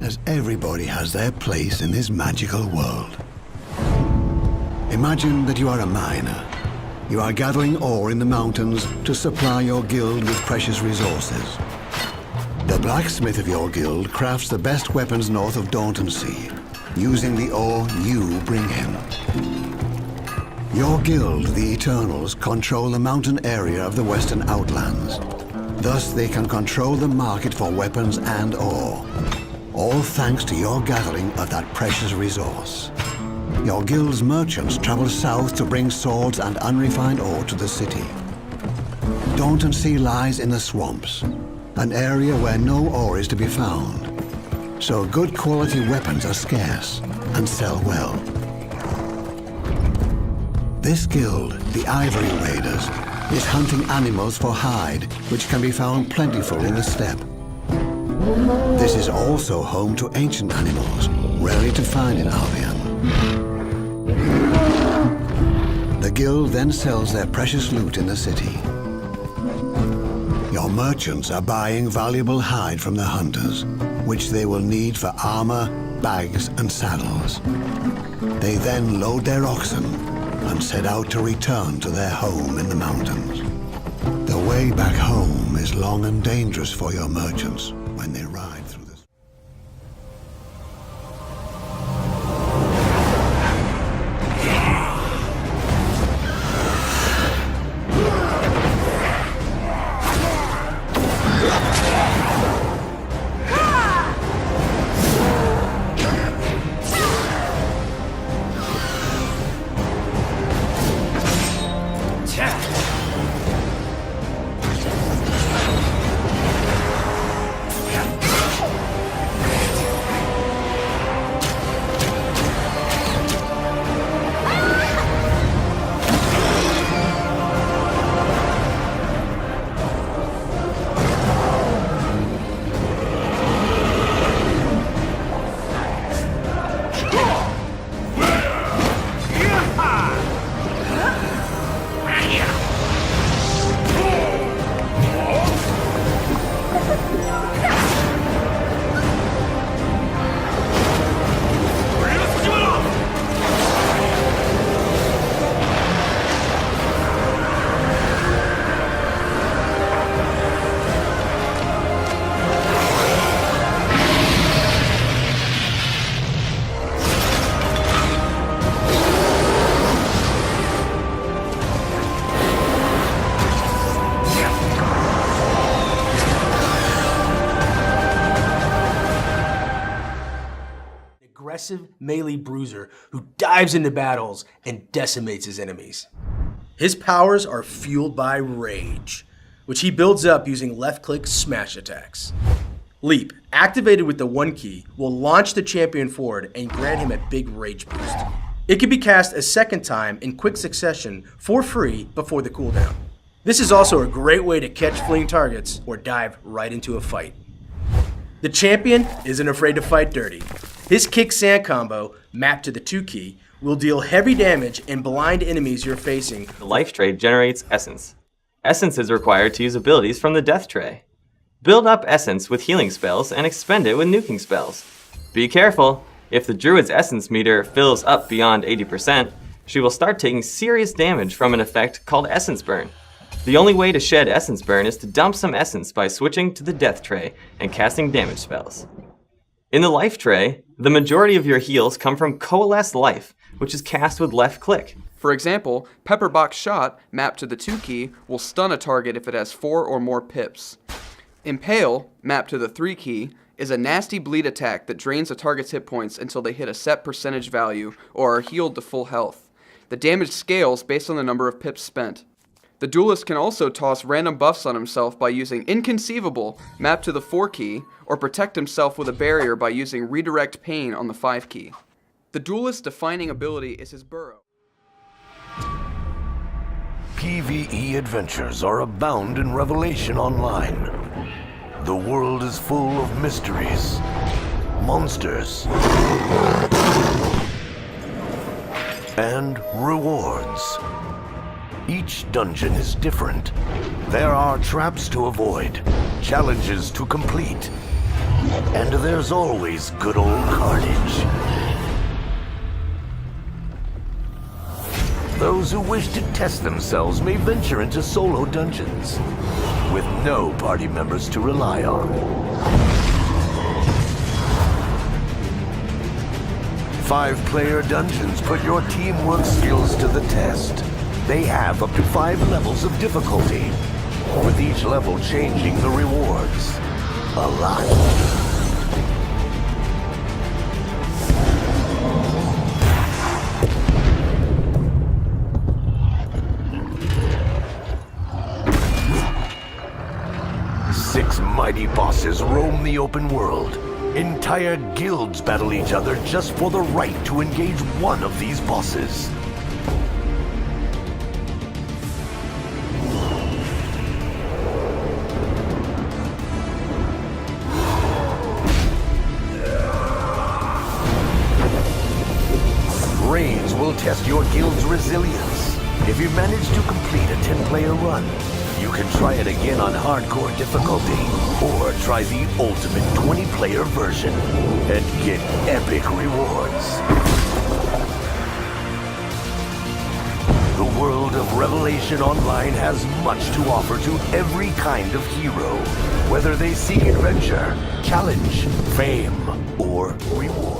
As everybody has their place in this magical world. Imagine that you are a miner. You are gathering ore in the mountains to supply your guild with precious resources. The blacksmith of your guild crafts the best weapons north of Daunton Sea, using the ore you bring him. Your guild, the Eternals, control the mountain area of the Western Outlands. Thus, they can control the market for weapons and ore. All thanks to your gathering of that precious resource. Your guild's merchants travel south to bring swords and unrefined ore to the city. Daunton Sea lies in the swamps, an area where no ore is to be found. So good quality weapons are scarce and sell well. This guild, the Ivory Raiders, is hunting animals for hide, which can be found plentiful in the steppe. This is also home to ancient animals, rarely to find in Alibion. The guild then sells their precious loot in the city. Your merchants are buying valuable hide from the hunters, which they will need for armor, bags, and saddles. They then load their oxen and set out to return to their home in the mountains. The way back home is long and dangerous for your merchants when they ride through this. Aggressive melee bruiser who dives into battles and decimates his enemies. His powers are fueled by rage, which he builds up using left-click smash attacks. Leap, activated with the 1 key, will launch the champion forward and grant him a big rage boost. It can be cast a second time in quick succession for free before the cooldown. This is also a great way to catch fleeing targets or dive right into a fight. The champion isn't afraid to fight dirty. His kick sand combo, mapped to the 2 key, will deal heavy damage and blind enemies you're facing. The life tray generates essence. Essence is required to use abilities from the death tray. Build up essence with healing spells and expend it with nuking spells. Be careful, if the druid's essence meter fills up beyond 80%, she will start taking serious damage from an effect called essence burn. The only way to shed essence burn is to dump some essence by switching to the death tray and casting damage spells. In the life tray, the majority of your heals come from Coalesce Life, which is cast with left click. For example, Pepperbox Shot, mapped to the 2 key, will stun a target if it has 4 or more pips. Impale, mapped to the 3 key, is a nasty bleed attack that drains a target's hit points until they hit a set percentage value or are healed to full health. The damage scales based on the number of pips spent. The duelist can also toss random buffs on himself by using Inconceivable, mapped to the 4 key, or protect himself with a barrier by using Redirect Pain on the 5 key. The duelist's defining ability is his burrow. PvE adventures are abound in Revelation Online. The world is full of mysteries, monsters, and rewards. Each dungeon is different. There are traps to avoid, challenges to complete, and there's always good old carnage. Those who wish to test themselves may venture into solo dungeons, with no party members to rely on. 5-player dungeons put your teamwork skills to the test. They have up to 5 levels of difficulty, with each level changing the rewards a lot. Mighty bosses roam the open world. Entire guilds battle each other just for the right to engage one of these bosses. Raids will test your guild's resilience. If you manage to complete a 10-player run, you can try it again on hardcore difficulty, or try the ultimate 20-player version and get epic rewards. The world of Revelation Online has much to offer to every kind of hero, whether they seek adventure, challenge, fame, or rewards.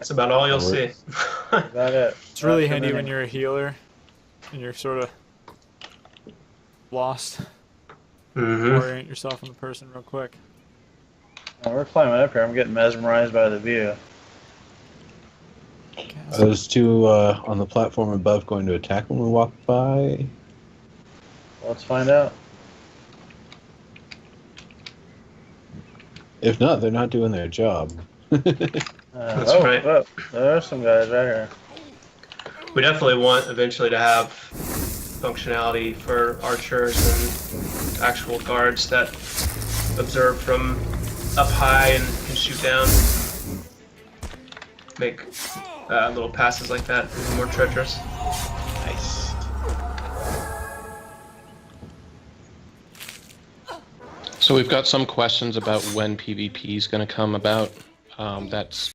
That's about all you'll see. About it. It's really handy when you're a healer and you're sort of lost. Orient yourself on the person real quick. Oh, we're climbing up here. I'm getting mesmerized by the view. Are those two on the platform above going to attack when we walk by? Let's find out. If not, they're not doing their job. That's right. Oh, there are some guys right here. We definitely want eventually to have functionality for archers and actual guards that observe from up high and can shoot down. Make little passes like that more treacherous. Nice. So we've got some questions about when PvP is going to come about. That's